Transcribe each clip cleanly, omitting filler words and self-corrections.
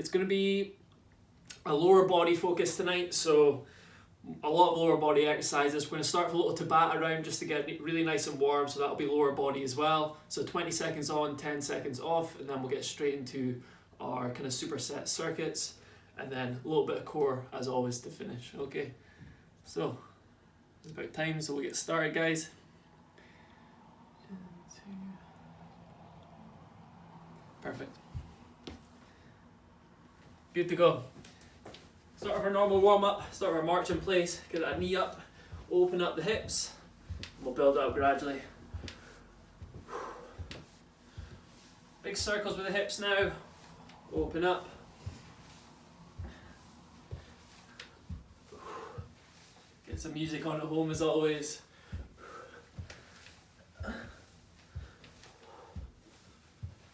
It's going to be a lower body focus tonight, so a lot of lower body exercises. We're going to start with a little Tabata round just to get really nice and warm, so that'll be lower body as well. So 20 seconds on, 10 seconds off, and then we'll get straight into our kind of superset circuits, and then a little bit of core as always to finish. Okay, so it's about time, so we'll get started, guys. Perfect. Good to go. Start with our normal warm up, start with our march in place, get that knee up, open up the hips, and we'll build up gradually. Big circles with the hips now, open up. Get some music on at home as always.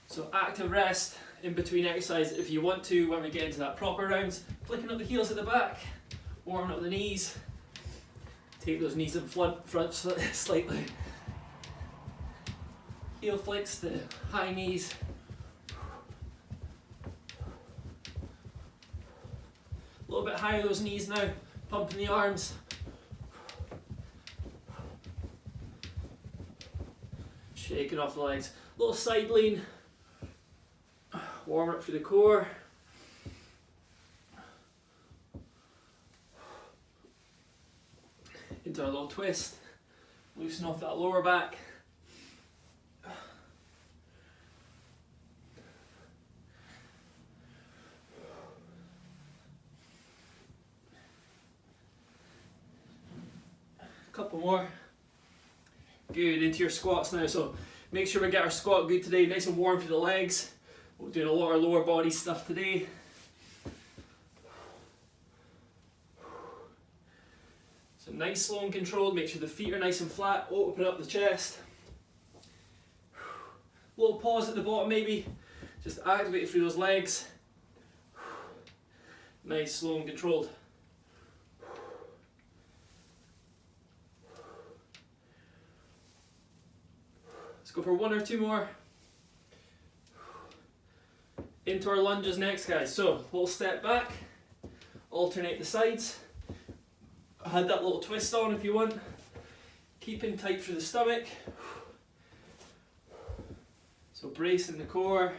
So active rest in between exercise if you want to when we get into that proper rounds. Flicking up the heels at the back, warming up the knees. Take those knees in front slightly. Heel flicks to high knees. A little bit higher those knees now, pumping the arms. Shaking off the legs. Little side lean. Warm up through the core. Into a little twist. Loosen off that lower back. Couple more. Good, into your squats now. So make sure we get our squat good today, nice and warm through the legs. We're doing a lot of lower body stuff today. So nice, slow and controlled. Make sure the feet are nice and flat. Open up the chest. Little pause at the bottom maybe. Just activate it through those legs. Nice, slow and controlled. Let's go for one or two more. Into our lunges next, guys. So, little step back, alternate the sides. I had that little twist on if you want. Keeping tight through the stomach. So, bracing the core.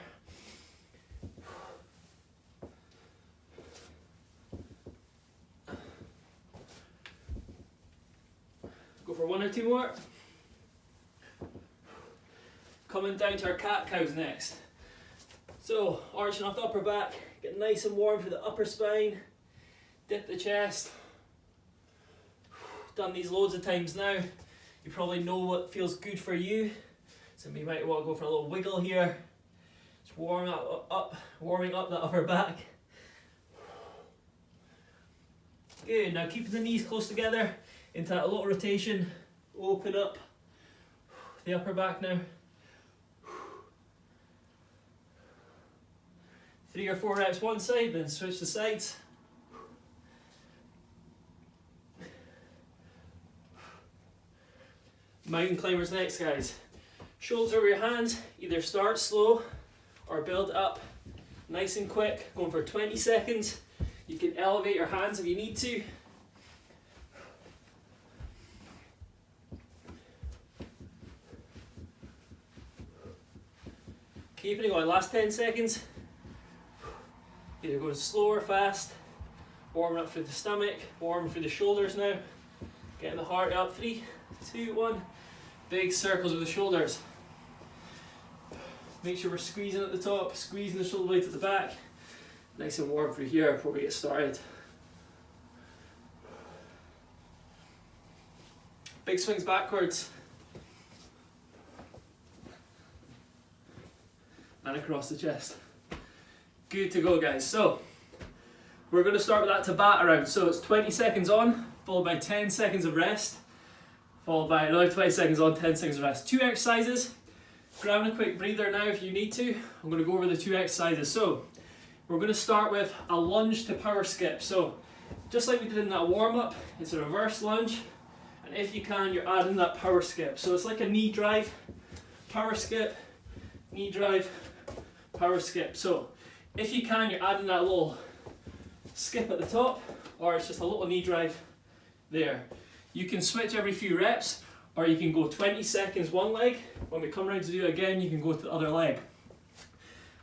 Go for one or two more. Coming down to our cat cows next. So, arching off the upper back, get nice and warm for the upper spine, dip the chest. Done these loads of times now. You probably know what feels good for you. So you might want to go for a little wiggle here. Just warming up the upper back. Good, now keeping the knees close together into that little rotation. Open up the upper back now. 3 or 4 reps one side, then switch the sides. Mountain climbers next, guys. Shoulders over your hands, either start slow or build up nice and quick, going for 20 seconds. You can elevate your hands if you need to. Keeping it going, last 10 seconds. Either going slow or fast. Warming up through the stomach, warming through the shoulders now. Getting the heart up, 3, 2, 1. Big circles with the shoulders. Make sure we're squeezing at the top, squeezing the shoulder blades at the back. Nice and warm through here before we get started. Big swings backwards. And across the chest. Good to go, guys. So we're going to start with that Tabata round. So it's 20 seconds on, followed by 10 seconds of rest, followed by another 20 seconds on, 10 seconds of rest. 2 exercises. Grabbing a quick breather now if you need to. I'm going to go over the 2 exercises. So we're going to start with a lunge to power skip. So just like we did in that warm up, it's a reverse lunge, and if you can, you're adding that power skip. So it's like a knee drive, power skip, knee drive, power skip. So If you can, you're adding that little skip at the top, or it's just a little knee drive there. You can switch every few reps, or you can go 20 seconds one leg. When we come around to do it again, you can go to the other leg.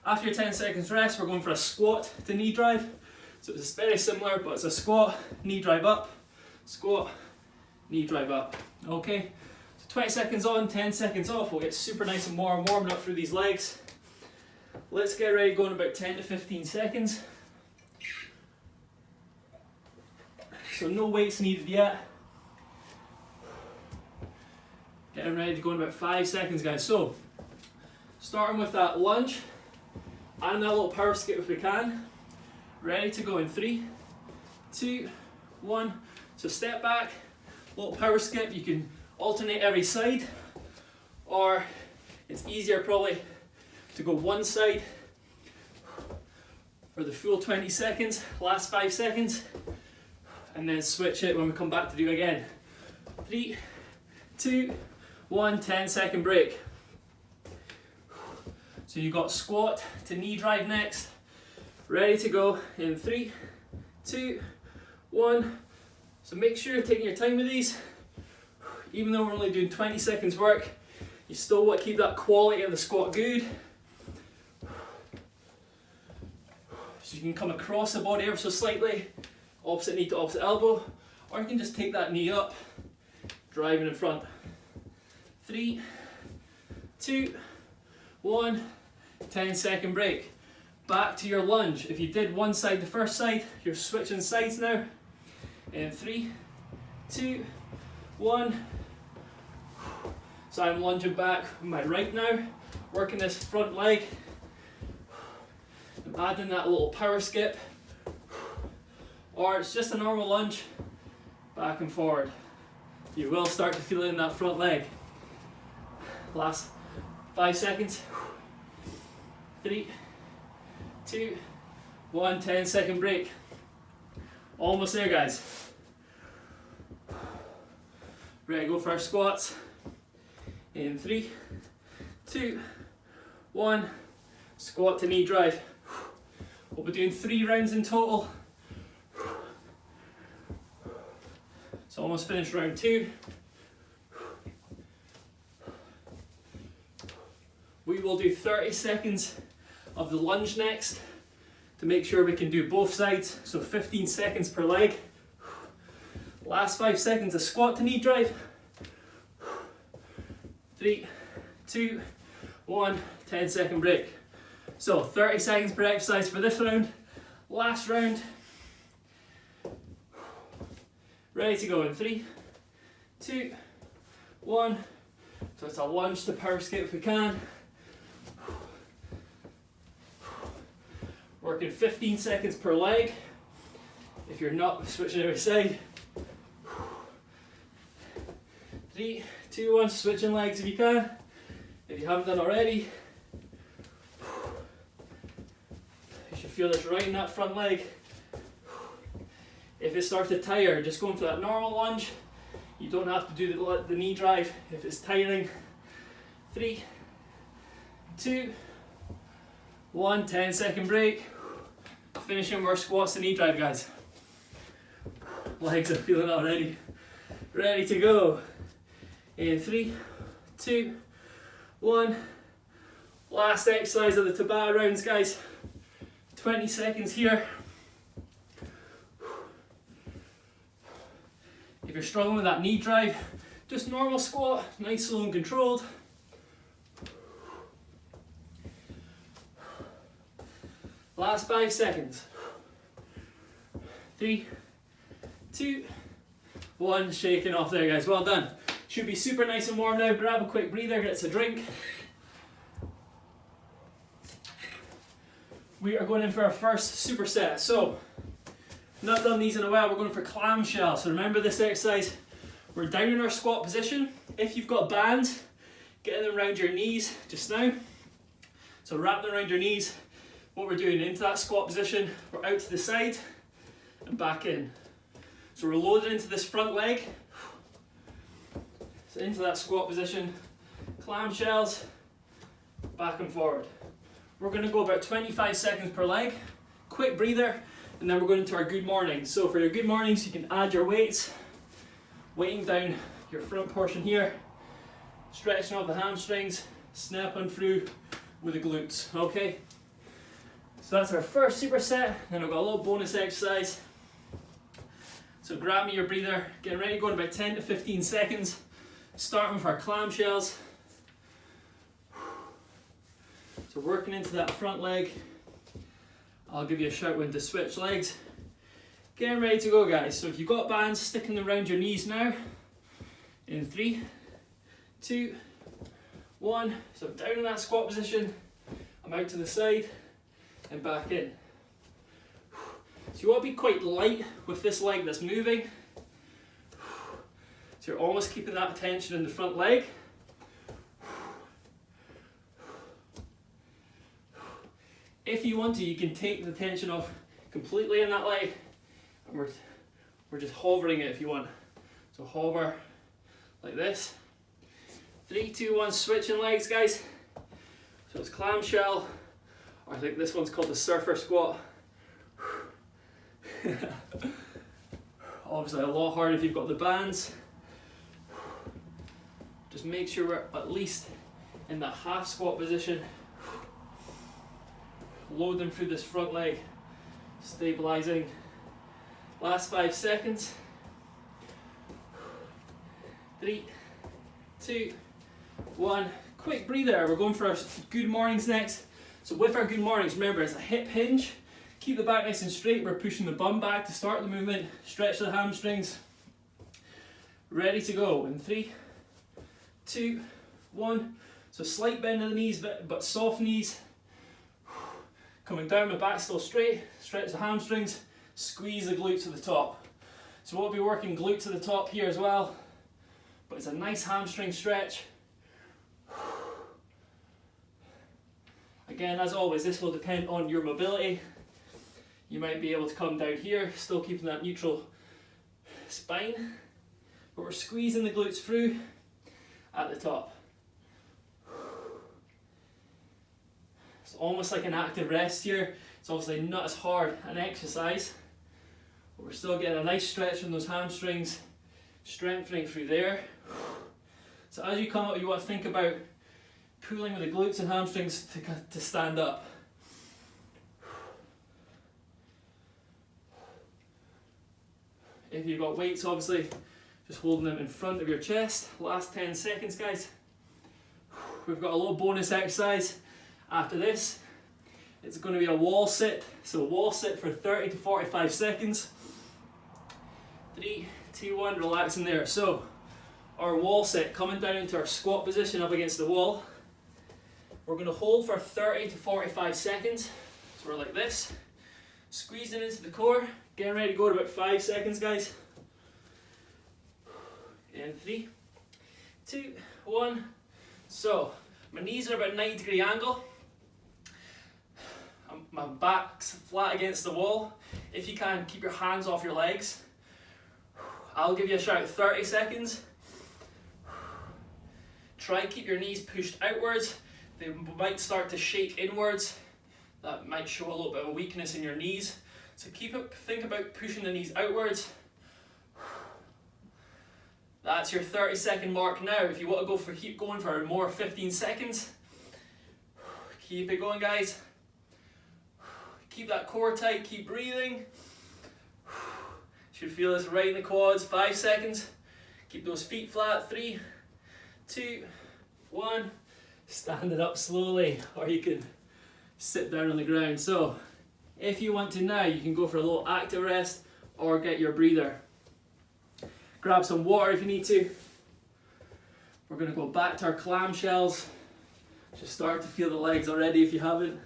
After your 10 seconds rest, we're going for a squat to knee drive. So it's very similar, but it's a squat, knee drive up, squat, knee drive up. Okay, so 20 seconds on, 10 seconds off. We'll get super nice and warm, warming up through these legs. Let's get ready, going about 10 to 15 seconds. So no weights needed yet. Getting ready to go in about 5 seconds, guys. So, starting with that lunge, and that little power skip if we can. Ready to go in 3, 2, 1. So step back, little power skip. You can alternate every side, or it's easier probably to go one side for the full 20 seconds, last 5 seconds, and then switch it when we come back to do it again. 3, 2, 1, 10-second break. So you got squat to knee drive next. Ready to go in 3, 2, 1. So make sure you're taking your time with these. Even though we're only doing 20 seconds work, you still want to keep that quality of the squat good. So you can come across the body ever so slightly, opposite knee to opposite elbow, or you can just take that knee up, driving in front. 3, 2, 1, 10-second break. Back to your lunge. If you did one side the first side, you're switching sides now. In 3, 2, 1. So I'm lunging back with my right now, working this front leg. I'm adding that little power skip, or it's just a normal lunge, back and forward. You will start to feel it in that front leg. Last 5 seconds. 3, 2, 1, 10-second break. Almost there, guys. Ready to go for our squats. In 3, 2, 1. Squat to knee drive. We'll be doing 3 rounds in total. So almost finished round 2. We will do 30 seconds of the lunge next to make sure we can do both sides. So 15 seconds per leg. Last 5 seconds of squat to knee drive. 3, 2, 1, 10-second break. So 30 seconds per exercise for this round. Last round. Ready to go in 3, 2, 1. So it's a lunge to power skip if we can. Working 15 seconds per leg. If you're not, switching every side. 3, 2, 1, switching legs if you can. If you haven't done already. You should feel this right in that front leg. If it starts to tire, just going for that normal lunge. You don't have to do the knee drive if it's tiring. 3, 2, 1, 10-second break. Finishing our squats and knee drive, guys. Legs are feeling it already. Ready to go. In 3, 2, 1. Last exercise of the Tabata rounds, guys. 20 seconds here. If you're struggling with that knee drive, just normal squat, nice, slow and controlled. Last 5 seconds. 3, 2, 1. Shaking off there, guys. Well done. Should be super nice and warm now. Grab a quick breather, get us a drink. We are going in for our first superset. So, not done these in a while. We're going for clamshell. So remember this exercise. We're down in our squat position. If you've got bands, get them around your knees just now. So wrap them around your knees. What we're doing into that squat position, we're out to the side and back in. So we're loaded into this front leg. So into that squat position, clamshells, back and forward. We're going to go about 25 seconds per leg, quick breather, and then we're going into our good mornings. So for your good mornings, you can add your weights, weighing down your front portion here, stretching off the hamstrings, snapping through with the glutes, okay? So that's our first superset, then I've got a little bonus exercise. So grab me your breather, getting ready, going about 10 to 15 seconds, starting with our clamshells. So working into that front leg. I'll give you a shout when to switch legs. Getting ready to go, guys. So if you've got bands, sticking them around your knees now. In 3, 2, 1. So I'm down in that squat position. I'm out to the side and back in. So you want to be quite light with this leg that's moving. So you're almost keeping that tension in the front leg. If you want to, you can take the tension off completely in that leg, and we're just hovering it if you want. So hover like this. 3, 2, 1, switching legs, guys. So it's clamshell, or I think this one's called the surfer squat. Obviously a lot harder if you've got the bands. Just make sure we're at least in that half squat position. Load them through this front leg, stabilizing. Last 5 seconds. 3, 2, 1. Quick breather. We're going for our good mornings next. So with our good mornings, remember it's a hip hinge. Keep the back nice and straight. We're pushing the bum back to start the movement. Stretch the hamstrings. Ready to go in 3, 2, 1. So slight bend in the knees, but soft knees. Coming down, my back still straight, stretch the hamstrings, squeeze the glutes to the top. So we'll be working glute to the top here as well, but it's a nice hamstring stretch. Again, as always, this will depend on your mobility. You might be able to come down here, still keeping that neutral spine, but we're squeezing the glutes through at the top. It's almost like an active rest here. It's obviously not as hard an exercise, but we're still getting a nice stretch from those hamstrings, strengthening through there. So as you come up, you want to think about pulling with the glutes and hamstrings to stand up. If you've got weights, obviously, just holding them in front of your chest. Last 10 seconds, guys. We've got a little bonus exercise. After this, it's going to be a wall sit. So wall sit for 30 to 45 seconds. 3, 2, 1, relax in there. So our wall sit, coming down into our squat position up against the wall. We're going to hold for 30 to 45 seconds. So we're like this, squeezing into the core, getting ready to go to about 5 seconds, guys. In 3, 2, 1. So my knees are about a 90-degree angle. My back's flat against the wall. If you can, keep your hands off your legs. I'll give you a shout, 30 seconds. Try and keep your knees pushed outwards. They might start to shake inwards. That might show a little bit of a weakness in your knees. So think about pushing the knees outwards. That's your 30-second mark now. If you want to keep going for more 15 seconds, keep it going, guys. Keep that core tight, keep breathing. Should feel this right in the quads. 5 seconds. Keep those feet flat. 3, 2, 1. Stand it up slowly, or you can sit down on the ground. So if you want to now, you can go for a little active rest or get your breather. Grab some water if you need to. We're going to go back to our clamshells. Just start to feel the legs already if you haven't.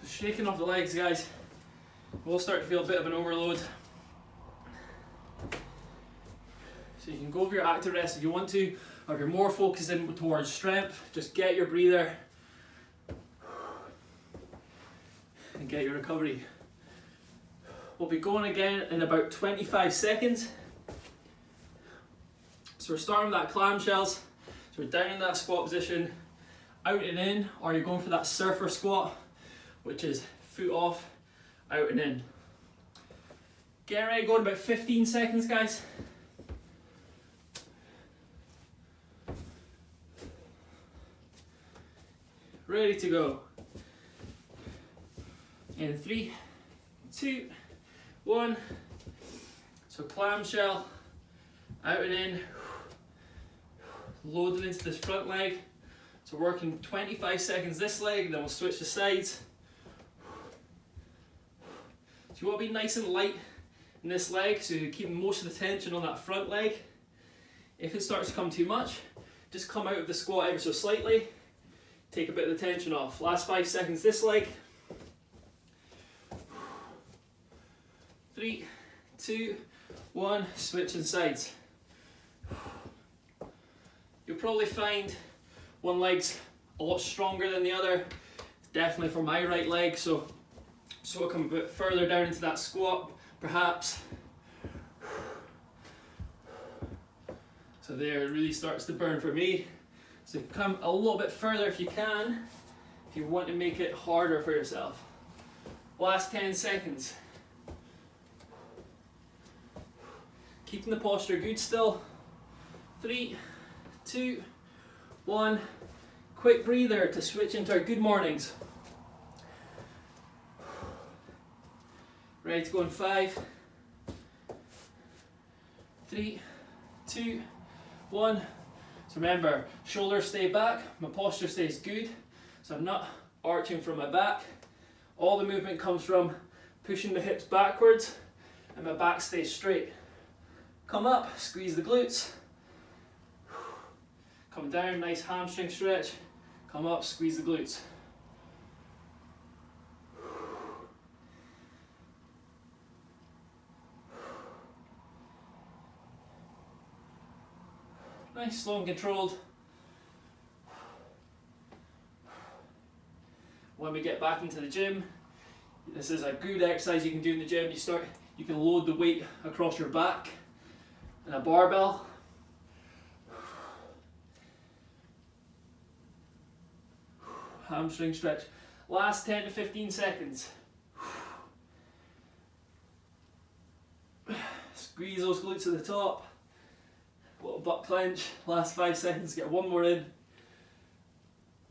Shaking off the legs, guys. We'll start to feel a bit of an overload. So you can go for your active rest if you want to, or if you're more focused in towards strength, just get your breather and get your recovery. We'll be going again in about 25 seconds. So we're starting with that clamshells. So we're down in that squat position, out and in, or you're going for that surfer squat, which is foot off, out and in. Get ready, go in about 15 seconds, guys. Ready to go. In 3, 2, 1. So clamshell, out and in, loading into this front leg. So working 25 seconds this leg, then we'll switch to sides. So you want to be nice and light in this leg, so you're keeping most of the tension on that front leg. If it starts to come too much, just come out of the squat ever so slightly, take a bit of the tension off. Last 5 seconds this leg. 3, 2, 1, switching sides. You'll probably find one leg's a lot stronger than the other, definitely for my right leg, so I'll come a bit further down into that squat, perhaps. So there, it really starts to burn for me. So come a little bit further if you can, if you want to make it harder for yourself. Last 10 seconds. Keeping the posture good still. 3, 2, 1. Quick breather to switch into our good mornings. Ready to go in 5, 3, 2, 1. So remember, shoulders stay back, my posture stays good, so I'm not arching from my back. All the movement comes from pushing the hips backwards and my back stays straight. Come up, squeeze the glutes. Come down, nice hamstring stretch. Come up, squeeze the glutes. Nice, slow and controlled. When we get back into the gym, this is a good exercise you can do in the gym. You can load the weight across your back in a barbell. Hamstring stretch. Last 10 to 15 seconds. Squeeze those glutes at the top. Little butt clench. Last 5 seconds. Get one more in.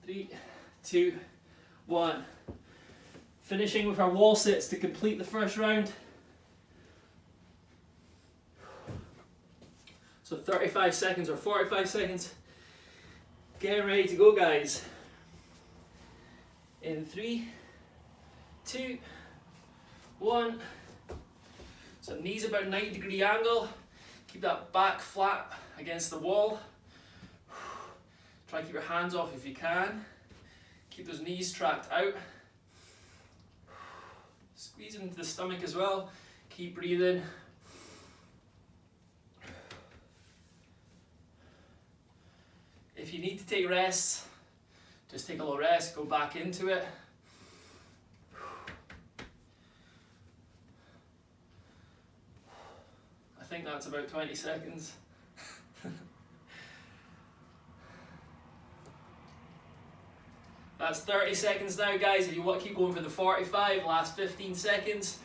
3, 2, 1. Finishing with our wall sits to complete the first round. So 35 seconds or 45 seconds. Getting ready to go, guys. In 3, 2, 1. So knees about 90-degree angle. Keep that back flat against the wall. Try and keep your hands off if you can. Keep those knees tracked out. Squeeze into the stomach as well. Keep breathing. If you need to take rests, just take a little rest, go back into it. I think that's about 20 seconds. That's 30 seconds now, guys. If you want to keep going for the 45, last 15 seconds.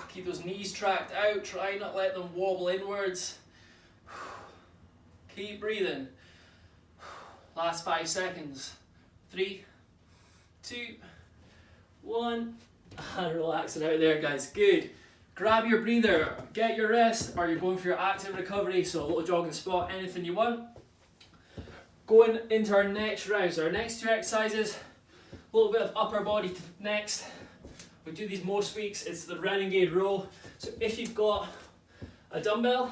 Keep those knees tracked out. Try not let them wobble inwards. Keep breathing. Last 5 seconds. 3, 2, 1. And relax it out there, guys. Good. Grab your breather, get your rest, or you're going for your active recovery, so a little jogging spot, anything you want. Going into our next round, so our next 2 exercises, a little bit of upper body next. We do these most weeks, it's the renegade row. So if you've got a dumbbell,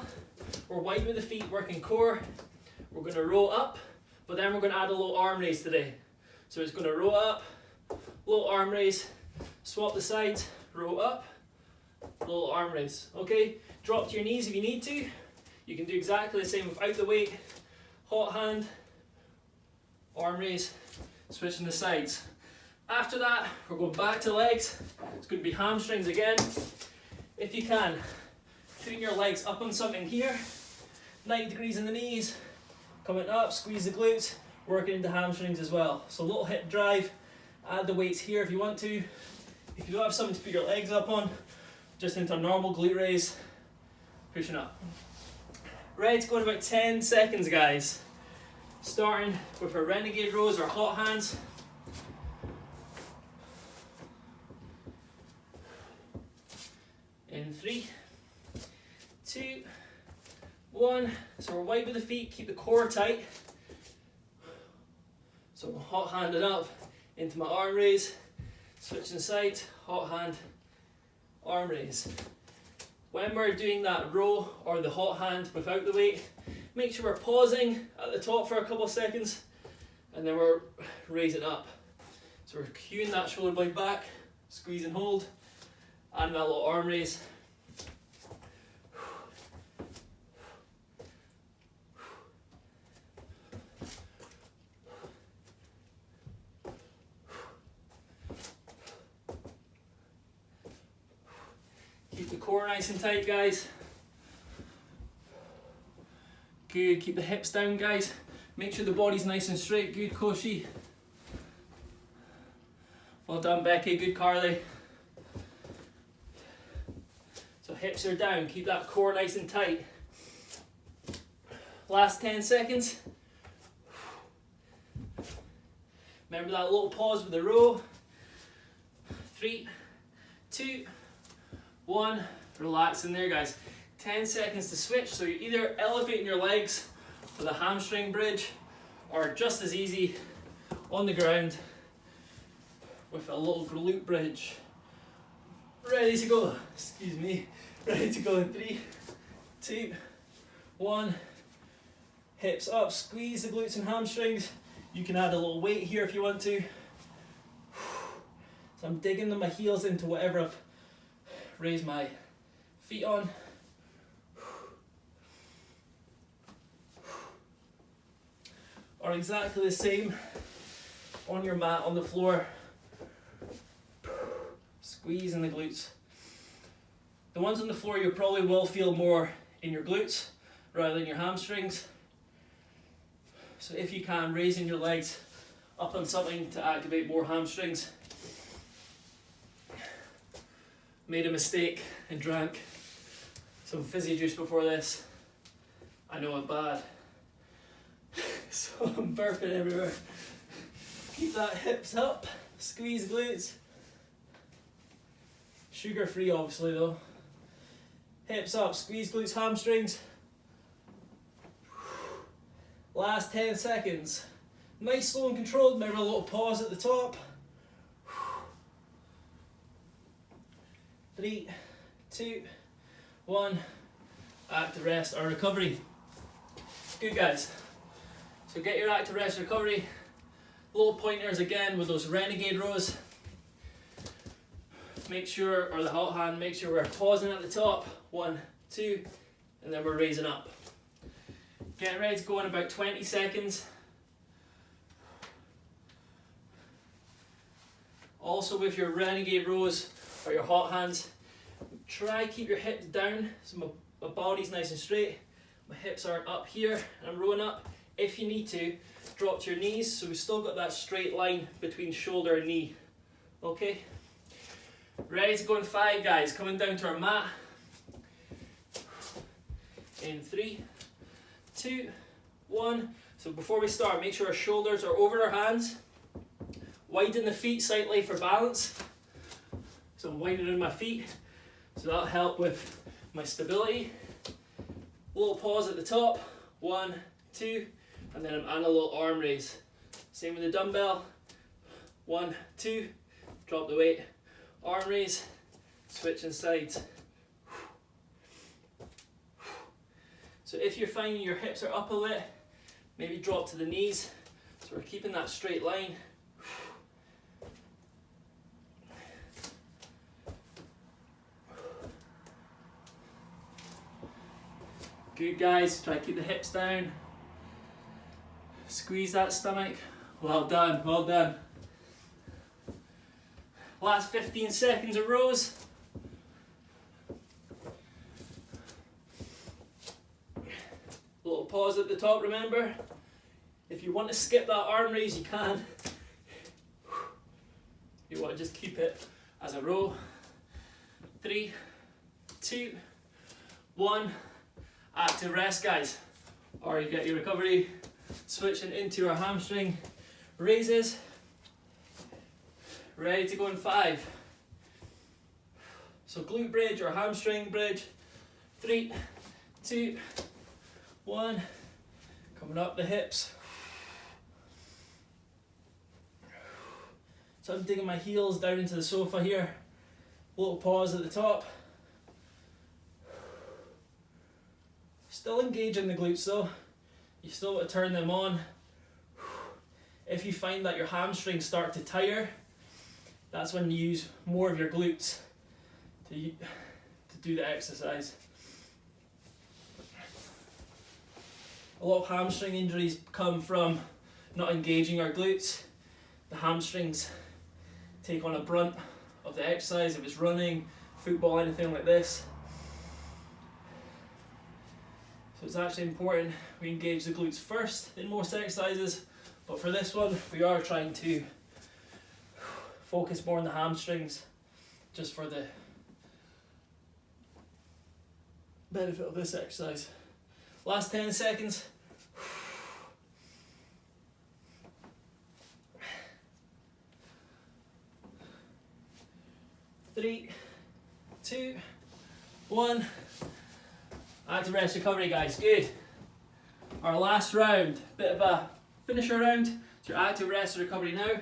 we're wide with the feet, working core. We're going to row up, but then we're going to add a little arm raise today. So it's going to row up, little arm raise, swap the sides, row up, little arm raise. Okay, drop to your knees if you need to. You can do exactly the same without the weight. Hot hand, arm raise, switching the sides. After that, we're going back to legs. It's going to be hamstrings again. If you can, putting your legs up on something here, 90 degrees in the knees, coming up, squeeze the glutes, working into hamstrings as well. So a little hip drive, add the weights here if you want to. If you don't have something to put your legs up on, just into a normal glute raise, pushing up. Ready to go in about 10 seconds, guys. Starting with our renegade rows, our hot hands. In 3, 2, 1. So we're wide with the feet, keep the core tight. So I'm hot handed up into my arm raise, switching sides, hot hand, arm raise. When we're doing that row or the hot hand without the weight, make sure we're pausing at the top for a couple of seconds and then we're raising up. So we're cueing that shoulder blade back, squeeze and hold, and that little arm raise. Keep the core nice and tight, guys. Good, keep the hips down, guys. Make sure the body's nice and straight. Good, Koshi. Well done, Becky. Good, Carly. So hips are down. Keep that core nice and tight. Last 10 seconds. Remember that little pause with the row. 3, 2, 1. Relax in there, guys. 10 seconds to switch. So you're either elevating your legs with a hamstring bridge or just as easy on the ground with a little glute bridge. Ready to go. Excuse me. Ready to go in 3, 2, 1. Hips up. Squeeze the glutes and hamstrings. You can add a little weight here if you want to. So I'm digging my heels into whatever I've raised my feet on. Or exactly the same on your mat on the floor. Squeezing the glutes. The ones on the floor you probably will feel more in your glutes rather than your hamstrings. So if you can, raising your legs up on something to activate more hamstrings. Made a mistake and drank some fizzy juice before this. I know I'm bad. So I'm burping everywhere. Keep that hips up, squeeze glutes. Sugar free obviously though. Hips up, squeeze glutes, hamstrings. Last 10 seconds. Nice, slow and controlled. Remember a little pause at the top. 3, 2, 1. Active rest or recovery. Good, guys. So get your active rest recovery. Little pointers again with those renegade rows. Make sure, or the hot hand, make sure we're pausing at the top. 1, 2, and then we're raising up. Getting ready to go in about 20 seconds. Also with your renegade rows or your hot hands, try keep your hips down so my body's nice and straight. My hips aren't up here and I'm rowing up. If you need to, drop to your knees so we've still got that straight line between shoulder and knee. Okay? Ready to go in 5, guys. Coming down to our mat. In 3, 2, 1. So before we start, make sure our shoulders are over our hands. Widen the feet slightly for balance. So I'm widening my feet. So that'll help with my stability. Little pause at the top. 1, 2, and then I'm adding a little arm raise. Same with the dumbbell. 1, 2, drop the weight. Arm raise, switching sides. So if you're finding your hips are up a bit, maybe drop to the knees. So we're keeping that straight line. Good, guys, try to keep the hips down. Squeeze that stomach. Well done, well done. Last 15 seconds of rows. pause at the top, remember. If you want to skip that arm raise, you can. You want to just keep it as a row. 3, 2, 1. Active rest, guys. Or you get your recovery. Switching into our hamstring raises. Ready to go in 5. So glute bridge or hamstring bridge. 3, 2, 1. Coming up the hips. So I'm digging my heels down into the sofa here. Little pause at the top. Still engaging the glutes though. You still want to turn them on. If you find that your hamstrings start to tire, that's when you use more of your glutes to do the exercise. A lot of hamstring injuries come from not engaging our glutes. The hamstrings take on a brunt of the exercise if it's running, football, anything like this. So it's actually important we engage the glutes first in most exercises, but for this one we are trying to focus more on the hamstrings just for the benefit of this exercise. Last 10 seconds. Three, 2, 1. Active rest recovery, guys. Good. Our last round, bit of a finisher round. It's your active rest recovery now.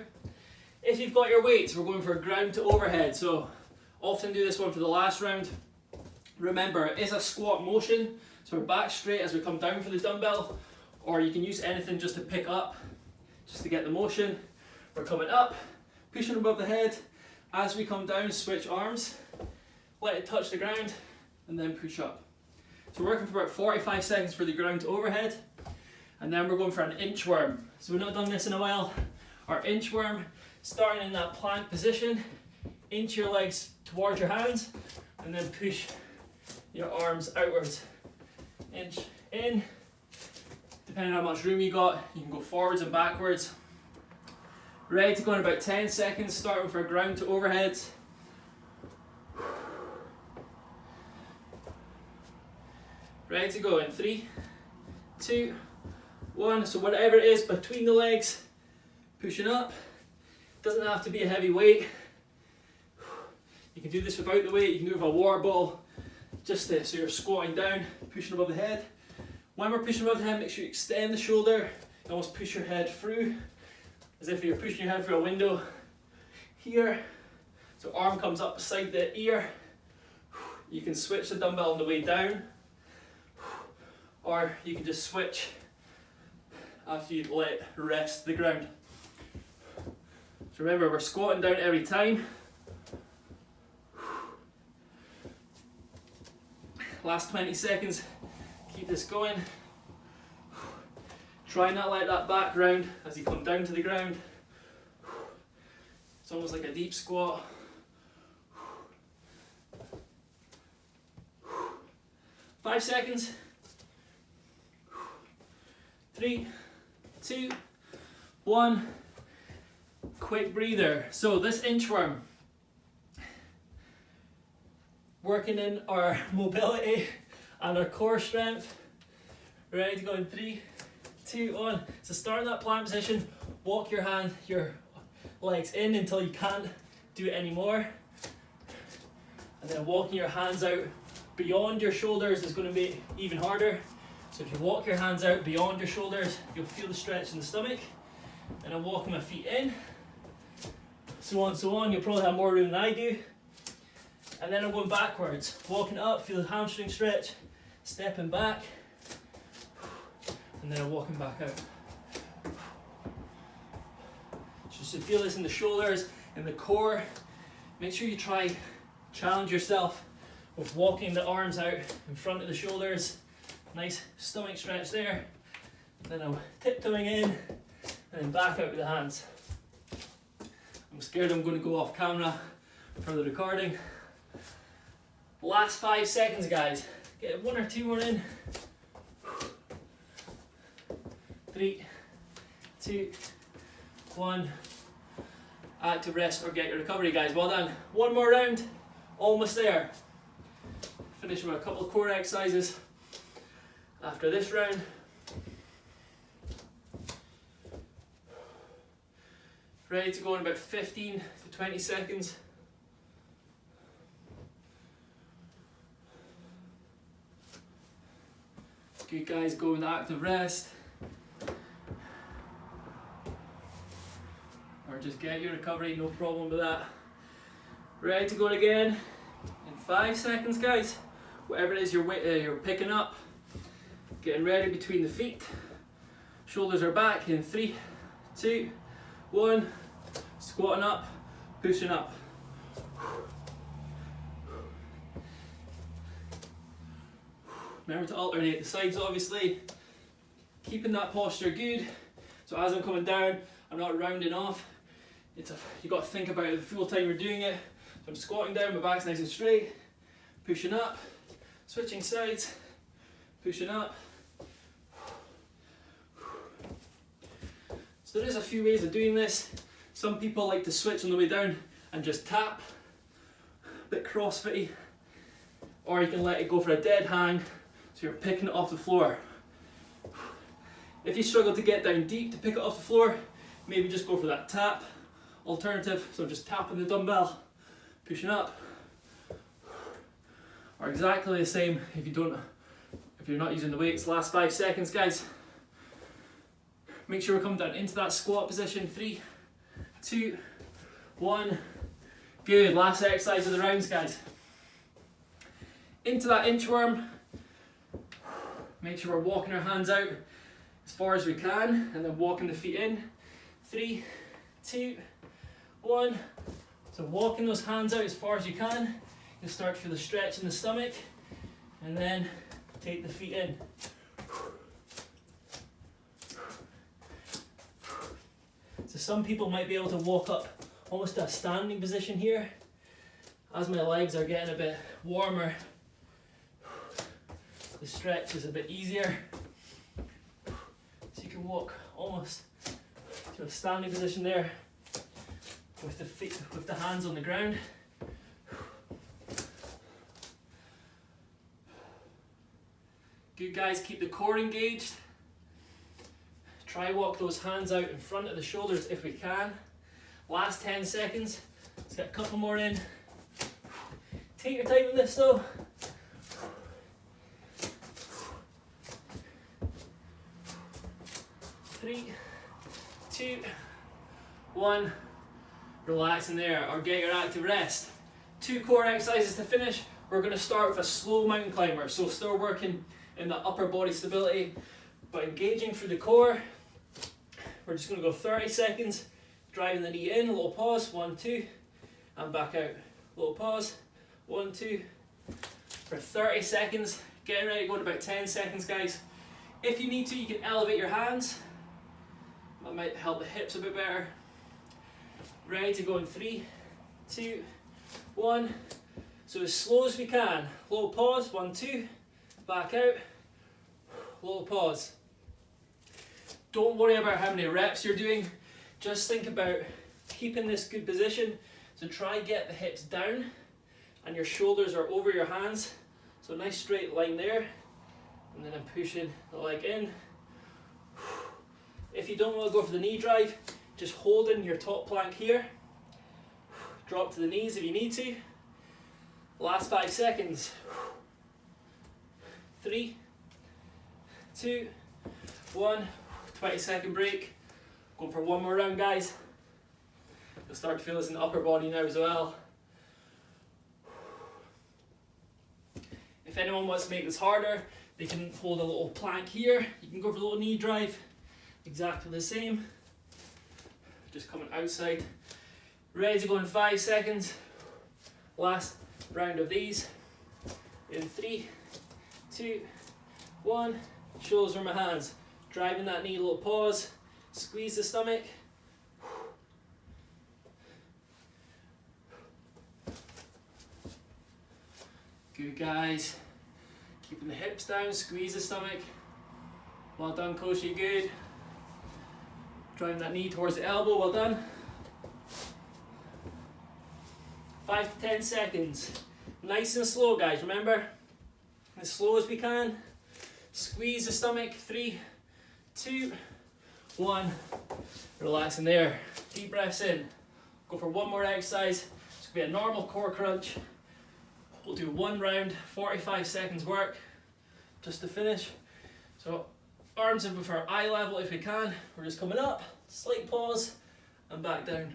If you've got your weights, we're going for a ground to overhead. So often do this one for the last round. Remember, it is a squat motion, so we're back straight as we come down for the dumbbell, or you can use anything just to pick up, just to get the motion. We're coming up, pushing above the head. As we come down, switch arms, let it touch the ground, and then push up. So we're working for about 45 seconds for the ground to overhead, and then we're going for an inchworm. So we've not done this in a while. Our inchworm, starting in that plank position, inch your legs towards your hands, and then push your arms outwards. Inch in. Depending on how much room you got, you can go forwards and backwards. Ready to go in about 10 seconds, starting for a ground to overhead. Ready to go in 3, 2, 1. So whatever it is between the legs, pushing up. Doesn't have to be a heavy weight. You can do this without the weight. You can do it with a water bottle. Just this, so you're squatting down, pushing above the head. When we're pushing above the head, make sure you extend the shoulder and almost push your head through, as if you're pushing your head through a window. Here, so arm comes up beside the ear. You can switch the dumbbell on the way down, or you can just switch after you let it rest the ground. So remember, we're squatting down every time. Last 20 seconds, keep this going. Try not let that back round as you come down to the ground. It's almost like a deep squat. 5 seconds. 3, 2, 1. Quick breather. So this inchworm, working in our mobility and our core strength. Ready to go in 3, 2, 1. So start in that plank position, walk your legs in until you can't do it anymore. And then walking your hands out beyond your shoulders is going to be even harder. So if you walk your hands out beyond your shoulders, you'll feel the stretch in the stomach. And I'm walking my feet in. So on, so on. You'll probably have more room than I do. And then I'm going backwards, walking up, feel the hamstring stretch, stepping back, and then I'm walking back out. Just to feel this in the shoulders, in the core. Make sure you challenge yourself with walking the arms out in front of the shoulders. Nice stomach stretch there. Then I'm tiptoeing in, and then back out with the hands. I'm scared I'm going to go off camera for the recording. Last 5 seconds, guys. Get 1 or 2 more in. 3, 2, 1. Active rest or get your recovery, guys. Well done. One more round. Almost there. Finish with a couple of core exercises after this round. Ready to go in about 15 to 20 seconds. Good, guys, go with active rest. Or just get your recovery, no problem with that. Ready to go again in 5 seconds, guys. Whatever it is you're picking up. Getting ready between the feet. Shoulders are back in 3, 2, 1. Squatting up, pushing up. Remember to alternate the sides, obviously. Keeping that posture good. So as I'm coming down, I'm not rounding off. You've got to think about it the full time you're doing it. So I'm squatting down, my back's nice and straight. Pushing up, switching sides, pushing up. So there is a few ways of doing this. Some people like to switch on the way down and just tap. A bit crossfitty. Or you can let it go for a dead hang, so you're picking it off the floor. If you struggle to get down deep to pick it off the floor, maybe just go for that tap. Alternative, so just tapping the dumbbell, pushing up. Or exactly the same if you're not using the weights. Last 5 seconds, guys. Make sure we're coming down into that squat position. 3, 2, 1. Good, last exercise of the rounds, guys. Into that inchworm. Make sure we're walking our hands out as far as we can and then walking the feet in. 3, 2, 1. So walking those hands out as far as you can. You'll start to feel the stretch in the stomach and then take the feet in. So some people might be able to walk up almost to a standing position here. As my legs are getting a bit warmer, the stretch is a bit easier. So you can walk almost to a standing position there with the feet, with the hands on the ground. Good, guys, keep the core engaged. Try walk those hands out in front of the shoulders if we can. Last 10 seconds. Let's get a couple more in. Take your time with this though. 3, 2, 1. Relax in there or get your active rest. 2 core exercises to finish. We're going to start with a slow mountain climber. So still working in the upper body stability, but engaging through the core. We're just going to go 30 seconds, driving the knee in, a little pause, 1, 2, and back out. Little pause, 1, 2, for 30 seconds. Getting ready to go in about 10 seconds, guys. If you need to, you can elevate your hands. That might help the hips a bit better. Ready to go in 3, 2, 1. So as slow as we can. Little pause, 1, 2, back out, little pause. Don't worry about how many reps you're doing, just think about keeping this good position. So try get the hips down and your shoulders are over your hands. So nice straight line there, and then I'm pushing the leg in. If you don't want to go for the knee drive, just hold in your top plank here. Drop to the knees if you need to. Last 5 seconds. 3, 2, 1. 20-second break. Going for one more round, guys. You'll start to feel this in the upper body now as well. If anyone wants to make this harder, they can hold a little plank here. You can go for a little knee drive. Exactly the same. Just coming outside. Ready to go in 5 seconds. Last round of these. In 3, 2, 1. Shoulders over my hands. Driving that knee, a little pause. Squeeze the stomach. Good, guys. Keeping the hips down, squeeze the stomach. Well done, coach, you good. Driving that knee towards the elbow, well done. 5 to 10 seconds. Nice and slow, guys, remember? As slow as we can. Squeeze the stomach. 3, 2, 1. Relaxing there. Deep breaths in. Go for one more exercise. It's going to be a normal core crunch. We'll do one round, 45 seconds work, just to finish. So arms in with our eye level if we can. We're just coming up, slight pause, and back down.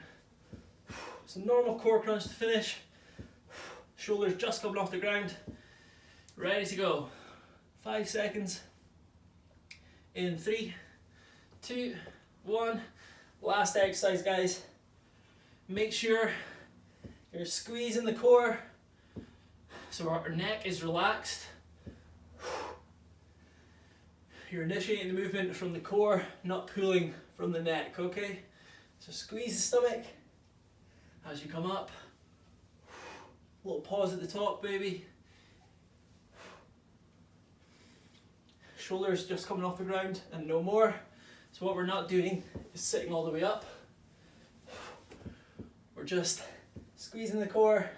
It's a normal core crunch to finish. Shoulders just coming off the ground. Ready to go. 5 seconds. In 3, 2, 1. Last exercise, guys. Make sure you're squeezing the core so our neck is relaxed. You're initiating the movement from the core, not pulling from the neck, okay? So squeeze the stomach as you come up. A little pause at the top, baby. Shoulders just coming off the ground and no more. So what we're not doing is sitting all the way up. We're just squeezing the core,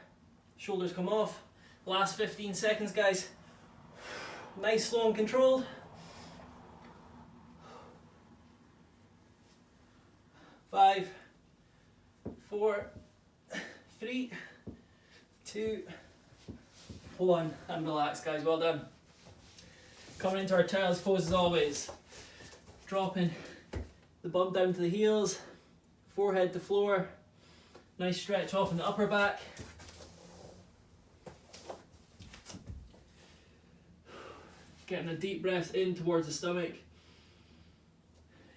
shoulders come off. Last 15 seconds, guys. Nice, slow and controlled. 5, 4, 3, 2, 1. And relax, guys, well done. Coming into our child's pose as always. Dropping the bum down to the heels, forehead to floor. Nice stretch off in the upper back. Getting a deep breath in towards the stomach.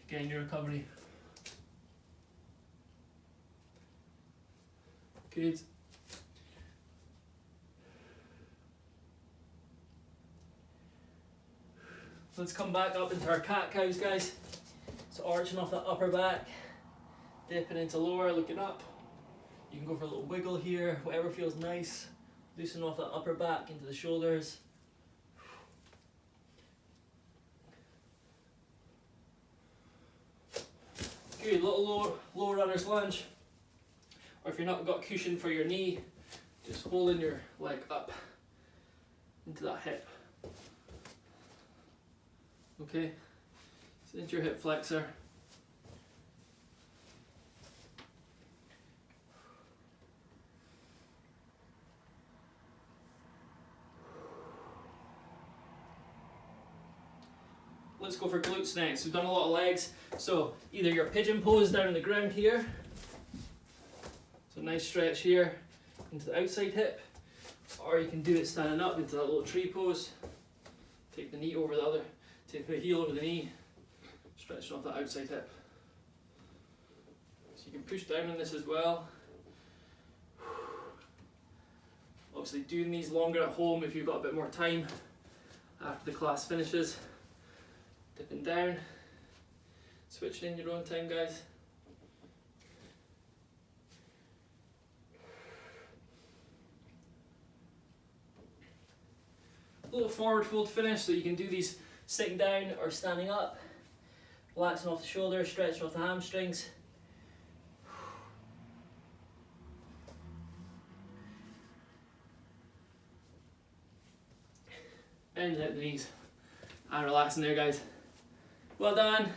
Getting your recovery. Good. Let's come back up into our cat-cows, guys. So arching off that upper back, dipping into lower, looking up. You can go for a little wiggle here, whatever feels nice. Loosen off that upper back into the shoulders. Good, little low runner's lunge. Or if you're not got cushion for your knee, just holding your leg up into that hip. Okay, so into your hip flexor. Let's go for glutes next. We've done a lot of legs, so either your pigeon pose down on the ground here, so nice stretch here into the outside hip, or you can do it standing up into that little tree pose. Take the knee over the other, take the heel over the knee, stretch off that outside hip. So you can push down on this as well. Obviously doing these longer at home if you've got a bit more time after the class finishes. Dipping down, switching in your own time, guys. A little forward fold finish, so you can do these sitting down or standing up. Relaxing off the shoulders, stretching off the hamstrings. Bending out the knees and relaxing there, guys. Well done.